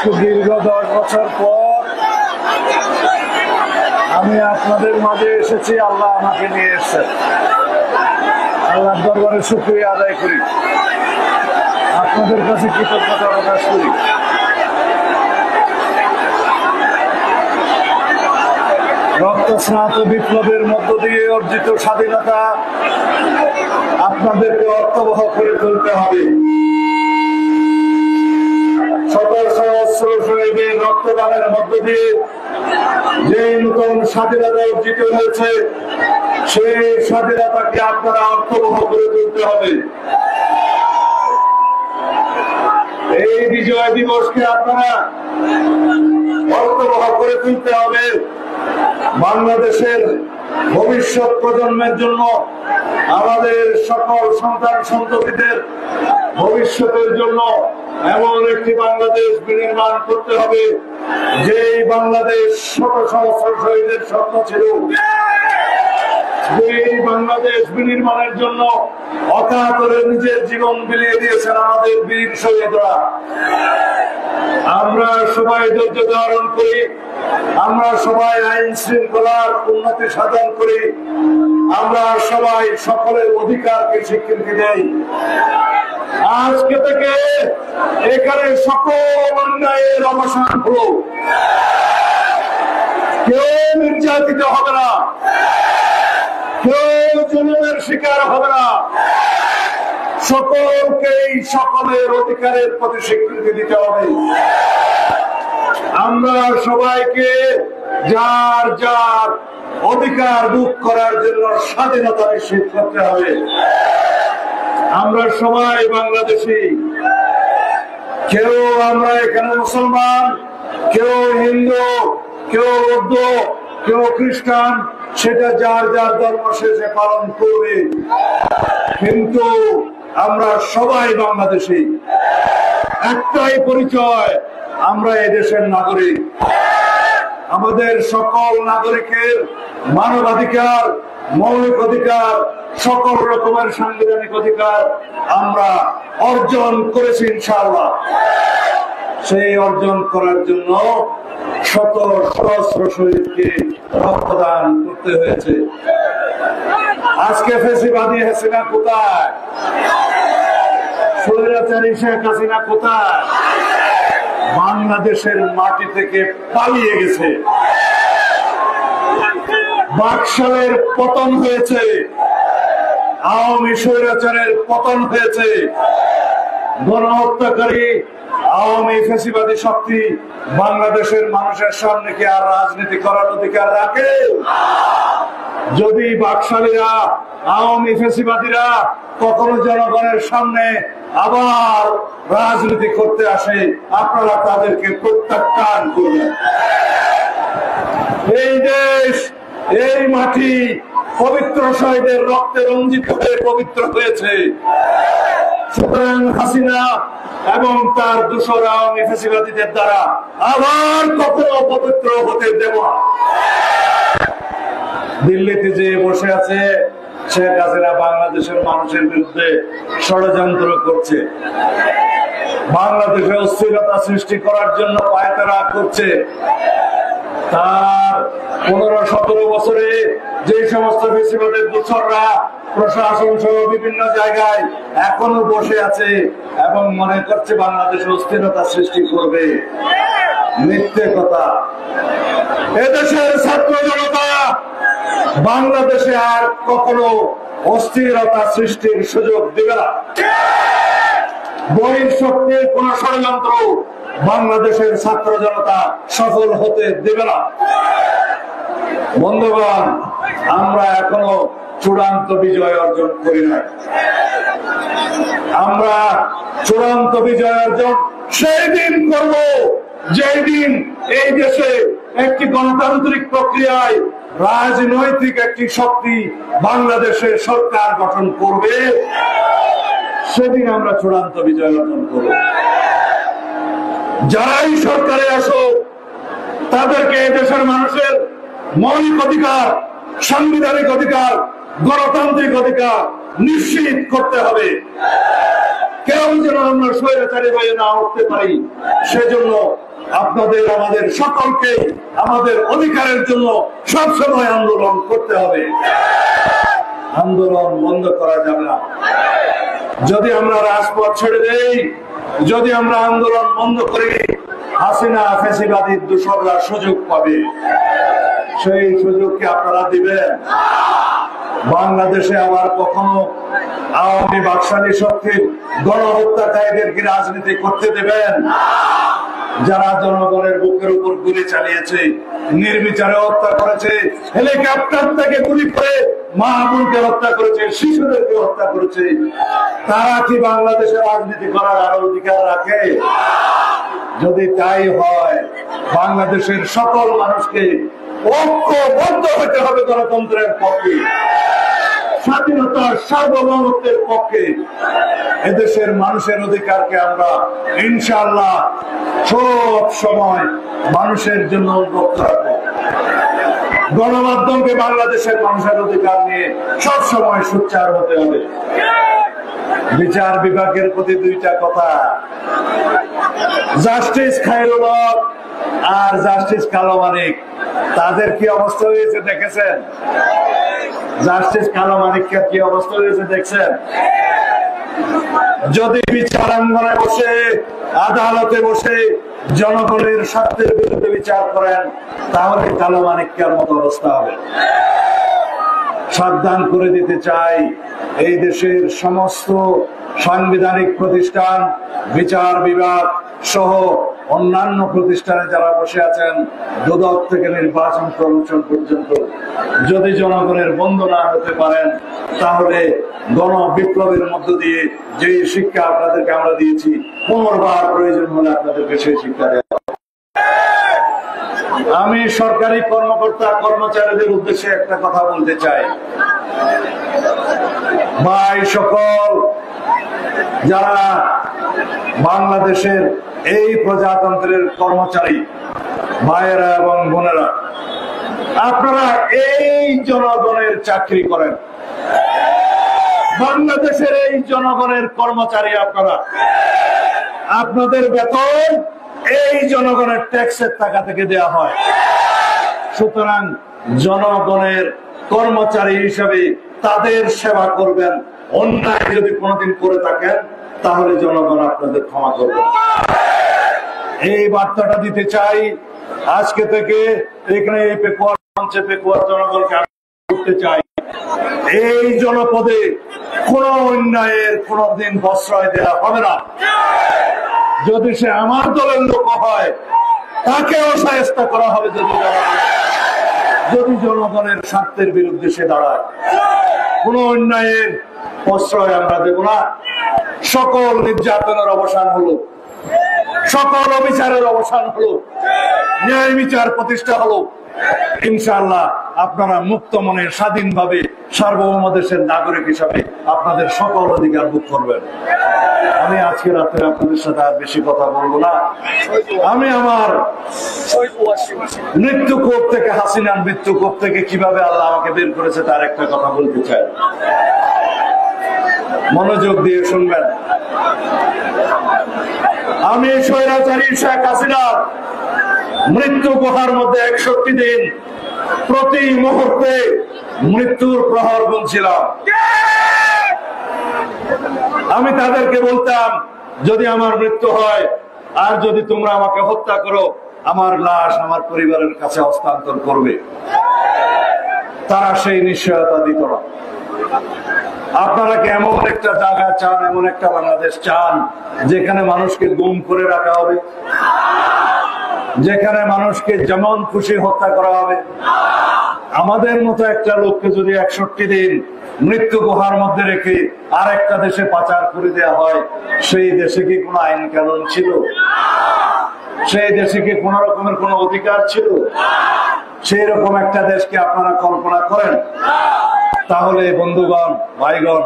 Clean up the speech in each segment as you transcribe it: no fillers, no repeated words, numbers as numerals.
আজকে দীর্ঘ 10 বছর পর আমি আপনাদের মাঝে এসেছি। আল্লাহ আমাকে নিয়ে এসেছেন। আল্লাহর দরবারে শুকরিয়া আদায় করি, আপনাদের কাছে কৃতজ্ঞতা প্রকাশ করি। রক্তস্নাত বিপ্লবের মধ্য দিয়ে অর্জিত স্বাধীনতা আপনাদেরকে অর্থবহ করে তুলতে হবে। শত সহস্র শহীদের রক্তদানের মধ্য দিয়ে যে নতুন স্বাধীনতা অর্জিত হয়েছে, সেই স্বাধীনতাকে আপনারা অর্থবহ করে তুলতে হবে। এই বিজয় দিবসকে আপনারা অর্থবহ করে তুলতে হবে। বাংলাদেশের ভবিষ্যৎ প্রজন্মের জন্য, আমাদের সকল সন্তান সন্ততিদের ভবিষ্যতের জন্য এমন একটি বাংলাদেশ বিনির্মাণ করতে হবে, যেই বাংলাদেশ শত সহস্র শহীদের স্বপ্ন ছিল। যেই বাংলাদেশ বিনির্মাণের জন্য অকাতরে নিজের জীবন বিলিয়ে দিয়েছেন আমাদের বীর শহীদরা। আমরা সবাই ধৈর্য ধারণ করি, আমরা সবাই আইন শৃঙ্খলার উন্নতি সাধন করি, আমরা সবাই সকলের অধিকারকে স্বীকৃতি দেই। আজকে থেকে এখানে সকল অন্যায়ের অবসান হলো। কেউ নির্যাতিত হবে না, কেউ জুলুমের শিকার হবে না। সকলকেই সকলের অধিকারের প্রতি স্বীকৃতি দিতে হবে। আমরা সবাইকে যার যার অধিকার ভোগ করার জন্য স্বাধীনতা নিশ্চিত করতে হবে। আমরা সবাই বাংলাদেশী, কেউ আমরা এখানে মুসলমান, কেউ হিন্দু, কেউ বৌদ্ধ, কেউ খ্রিস্টান, সেটা যার যার ধর্ম সে পালন করবে, কিন্তু আমরা সবাই বাংলাদেশী। একটাই পরিচয়, আমরা এদেশের নাগরিক। আমাদের সকল নাগরিকের মানবাধিকার, মৌলিক অধিকার, সকল রকমের সাংবিধানিক অধিকার আমরা অর্জন করেছি ইনশাআল্লাহ। সেই অর্জন করার জন্য শত সহস্র শহীদকে রক্তদান করতে হয়েছে। আজকে ফ্যাসিবাদী হাসিনা কোথায়? স্বৈরাচারী শেখ হাসিনা কোথায়? বাংলাদেশের মাটি থেকে পালিয়ে গেছে। বাকশালের পতন হয়েছে, আওয়ামী স্বৈরাচারের পতন হয়েছে। গণহত্যাকারী আওয়ামী ফ্যাসিবাদী শক্তি বাংলাদেশের মানুষের সামনে কি আর রাজনীতি করার অধিকার রাখে? যদি বাকশালীরা, আওয়ামী ফ্যাসিবাদীরা কখনো জনগণের সামনে আবার রাজনীতি করতে আসে, আপনারা তাদেরকে প্রত্যাখ্যান করবেন। এই দেশ, এই মাটি পবিত্র শহীদের রক্তে রঞ্জিত হয়ে পবিত্র হয়েছে। সুতরাং হাসিনা এবং তার দূষর আওয়ামী ফ্যাসিবাদীদের দ্বারা আবার কখনো অপবিত্র হতে দেব না। দিল্লিতে যে বসে আছে শেখ হাসিনা বাংলাদেশের মানুষের বিরুদ্ধে ষড়যন্ত্র করছে, বাংলাদেশে অস্থিরতা সৃষ্টি করার জন্য পায়তারা করছে। তার 15-17 বছরে যে সমস্ত ফ্যাসিবাদের দূষররা প্রশাসন সহ বিভিন্ন জায়গায় এখনো বসে আছে এবং মনে করছে বাংলাদেশে অস্থিরতা সৃষ্টি করবে, মিথ্যে কথা। এদেশের ছাত্র জনতা বাংলাদেশে আর কখনো অস্থিরতা সৃষ্টির সুযোগ দিবে না। বহিঃশক্তির কোন ষড়যন্ত্র বাংলাদেশের ছাত্র জনতা সফল হতে দেবে না। বন্ধুগণ, আমরা এখনো চূড়ান্ত বিজয় অর্জন করি নাই। আমরা চূড়ান্ত বিজয় অর্জন সেই দিন করব যেই দিন এই দেশে একটি গণতান্ত্রিক প্রক্রিয়ায় রাজনৈতিক একটি শক্তি বাংলাদেশের সরকার গঠন করবে। সেদিন আমরা চূড়ান্ত বিজয় অর্জন করব। যারাই সরকারে আসো, তাদেরকে দেশের মানুষের মৌলিক অধিকার, সাংবিধানিক অধিকার, গণতান্ত্রিক অধিকার নিশ্চিত করতে হবে। কেউ যেন আমরা স্বৈরাচারী হয়ে না উঠতে পারি, সেজন্য আপনাদের আমাদের সকলকে আমাদের অধিকারের জন্য সবসময় আন্দোলন করতে হবে। আন্দোলন বন্ধ করা যাবে না। যদি আমরা রাজপথ ছেড়ে দেই, যদি আমরা আন্দোলন বন্ধ করি, হাসিনা ফ্যাসিবাদী দূষররা সুযোগ পাবে। সেই সুযোগকে আপনারা দিবেন? বাংলাদেশে আবার কখনো আওয়ামী বাকশালী শক্তির গণহত্যাকারীদেরকে রাজনীতি করতে দেবেন? যারা জনগণের বুকের উপর গুলি চালিয়েছে, নির্বিচারে হত্যা করেছে, হেলিকপ্টার থেকে গুলি করে মা বোনকে হত্যা করেছে, শিশুদেরকে হত্যা করেছে, তারা কি বাংলাদেশে রাজনীতি করার আরো অধিকার রাখে? যদি তাই হয়, বাংলাদেশের সকল মানুষকে ঐক্যবদ্ধ হতে হবে গণতন্ত্রের পক্ষে, স্বাধীনতার সার্বভৌমত্বের পক্ষে। এদেশের মানুষের অধিকারকে আমরা ইনশাআল্লাহ সব সময় মানুষের জন্য রক্ষা রাখবো। গণমাধ্যমকে বাংলাদেশের মানুষের অধিকার নিয়ে সব সময় সোচ্চার হতে হবে। বিচার বিভাগের প্রতি দুইটা কথা, জাস্টিস খায়রুল হক আর জাস্টিস কালো মানিক, তাদের কি অবস্থা হয়েছে দেখেছেন? জাস্টিস কালো মানিকের কি অবস্থা হয়েছে দেখছেন? যদি বিচারাঙ্গনে বসে, আদালতে বসে জনগণের স্বার্থের বিরুদ্ধে বিচার করেন, তাহলে কালো মানিকের মতো অবস্থা হবে। সাবধান করে দিতে চাই, এই দেশের সমস্ত সাংবিধানিক প্রতিষ্ঠান, বিচার বিভাগ সহ অন্যান্য প্রতিষ্ঠানে যারা বসে আছেন, দুদক থেকে নির্বাচন কমিশন পর্যন্ত, যদি জনগণের বন্ধু না হতে পারেন, তাহলে গণ বিপ্লবের মধ্য দিয়ে যে শিক্ষা আপনাদেরকে আমরা দিয়েছি, পুনর্বার প্রয়োজন হলে আপনাদেরকে সেই শিক্ষা দেওয়া। আমি সরকারি কর্মকর্তা কর্মচারীদের উদ্দেশ্যে একটা কথা বলতে চাই। ভাই সকল, যারা বাংলাদেশের এই প্রজাতন্ত্রের কর্মচারী ভাইয়েরা এবং বোনেরা, আপনারা এই জনগণের চাকরি করেন, বাংলাদেশের এই জনগণের কর্মচারী আপনারা, আপনাদের বেতন এই জনগণের ট্যাক্সের টাকা থেকে দেয়া হয়। সুতরাং জনগণের কর্মচারী হিসেবে তাদের সেবা করবেন। অন্যায় যদি কোনোদিন করে থাকেন, তাহলে জনগণ আপনাদের ক্ষমা করবে। এই বার্তাটা দিতে চাই আজকে থেকে। এখানে এই পেকুয়ার মঞ্চে পেকুয়ার জনগণকে করতে চাই, এই জনপদে কোন অন্যায়ের কোনদিন প্রশ্রয় দেওয়া হবে না। যদি সে আমার দলের লোক হয়, তাকেও শায়েস্তা করা হবে। যদি জনগণের স্বার্থের বিরুদ্ধে সে দাঁড়ায়, কোন অন্যায়ের প্রশ্রয় আমরা দেব না। সকল নির্যাতনের অবসান হলো, সকল অবিচারের অবসান হলো, ন্যায় বিচার প্রতিষ্ঠা হলো। ইনশাআল্লাহ আপনারা মুক্ত মনে স্বাধীনভাবে সার্বভৌম দেশের নাগরিক হিসাবে আপনাদের সকল অধিকার ভোগ করবেন। আমি আজকে রাতে আপনাদের সাথে আর বেশি কথা বলবো না। আমি আমার মৃত্যুকূপ থেকে, হাসিনার মৃত্যুকূপ থেকে কিভাবে আল্লাহ আমাকে বের করেছে তার একটা কথা বলতে চাই। মনোযোগ দিয়ে শুনবেন। আমি স্বৈরাচারী শেখ হাসিনার মৃত্যু গুহার মধ্যে 61 দিন প্রতি মুহূর্তে মৃত্যুর প্রহর গুনছিলাম। আমি তাদেরকে বলতাম, যদি আমার মৃত্যু হয় আর যদি তোমরা আমাকে হত্যা করো, আমার লাশ আমার পরিবারের কাছে হস্তান্তর করবে। তারা সেই নিশ্চয়তা দিত না। আপনারা কি এমন একটা জায়গা চান, এমন একটা বাংলাদেশ চান যেখানে মানুষকে গুম করে রাখা হবে, যেখানে মানুষকে যেমন খুশি হত্যা করা হবে? আমাদের মতো একটা লোককে যদি 61 দিন মৃত্যু গুহার মধ্যে রেখে আর একটা দেশে পাচার করে দেওয়া হয়, সেই দেশে কি কোনো আইন কানুন ছিল? সেই দেশে কি কোন রকমের কোন অধিকার ছিল? সেই রকম একটা দেশকে আপনারা কল্পনা করেন? তাহলে বন্ধুগণ, ভাইগণ,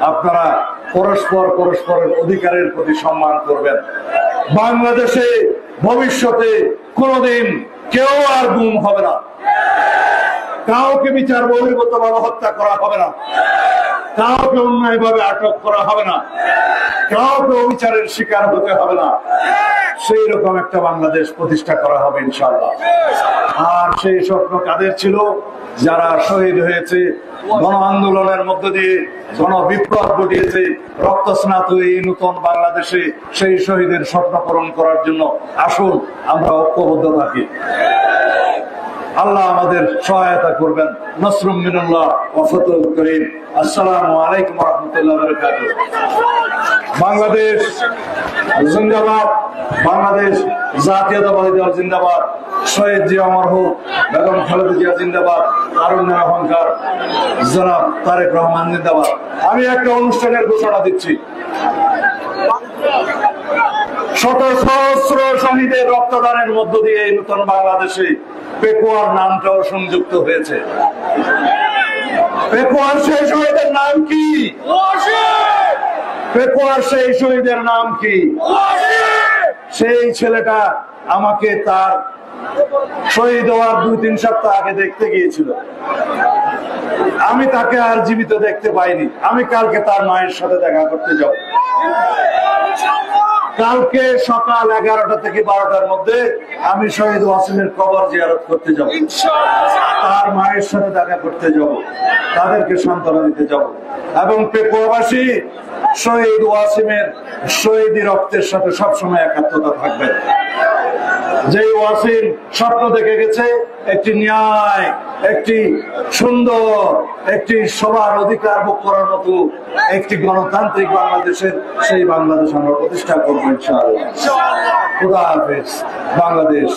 আপনারা পরস্পরের অধিকারের প্রতি সম্মান করবেন। বাংলাদেশে ভবিষ্যতে কোনদিন কেউ আর গুম হবে না, কাউকে বিচার বহির্ভূত ভাবে হত্যা করা হবে না। কাউকে অন্যায়ভাবে আটক করা হবে না, কাউকে অবিচারের শিকার হতে হবে না। সেই রকম একটা বাংলাদেশ প্রতিষ্ঠা করা হবে ইনশাআল্লাহ। আর সেই স্বপ্ন কাদের ছিল? যারা শহীদ হয়েছে, গণ আন্দোলনের মধ্য দিয়ে গণ বিপ্লব ঘটিয়েছে, রক্তস্নাত এই নতুন বাংলাদেশে সেই শহীদের স্বপ্ন পূরণ করার জন্য আসুন আমরা ঐক্যবদ্ধ থাকি। আল্লাহ আমাদের সহায়তা করবেন। নসরুম মিনাল্লাহ ওয়া ফাতহুল করিম। আসসালামু আলাইকুম ওয়া রাহমাতুল্লাহি ওয়া বারাকাতুহু। বাংলাদেশ জিন্দাবাদ, বাংলাদেশ জাতীয়তাবাদী দল জিন্দাবাদ, শহীদ জিয়া অমর হোক, বেগম খালেদা জিয়া জিন্দাবাদ, তারুণ্যের অহংকার জনাব তারেক রহমান জিন্দাবাদ। আমি একটা অনুষ্ঠানের ঘোষণা দিচ্ছি। শত সহস্র শহীদের রক্তদানের মধ্য দিয়ে এই নতুন বাংলাদেশে পেকুয়ার নামটাও সংযুক্ত হয়েছে। পেকুয়ার সেই শহীদের নাম কি? পেকুয়ার সেই শহীদের নাম কি? সেই ছেলেটা আমাকে তার শহীদ হওয়ার 2-3 সপ্তাহ আগে দেখতে গিয়েছিল। আমি তাকে আর জীবিত দেখতে পাইনি। আমি কালকে তার মায়ের সাথে দেখা করতে যাব। কালকে সকাল 11টা থেকে 12টার মধ্যে আমি শহীদ ওয়াসিমের কবর জিয়ারত করতে যাব, তার মায়ের সাথে দেখা করতে যাব, তাদেরকে সান্ত্বনা দিতে যাব। এবং পেকুয়াবাসী শহীদ ওয়াসিমের শহীদি রক্তের সাথে সবসময় একাত্মতা থাকবে। যে ওয়াসিম স্বপ্ন দেখে গেছে একটি ন্যায়, একটি সুন্দর, একটি সবার অধিকার ভোগ করার মতো একটি গণতান্ত্রিক বাংলাদেশের, সেই বাংলাদেশ আমরা প্রতিষ্ঠা করবো ইনশাআল্লাহ। খুদা হাফেজ। বাংলাদেশ।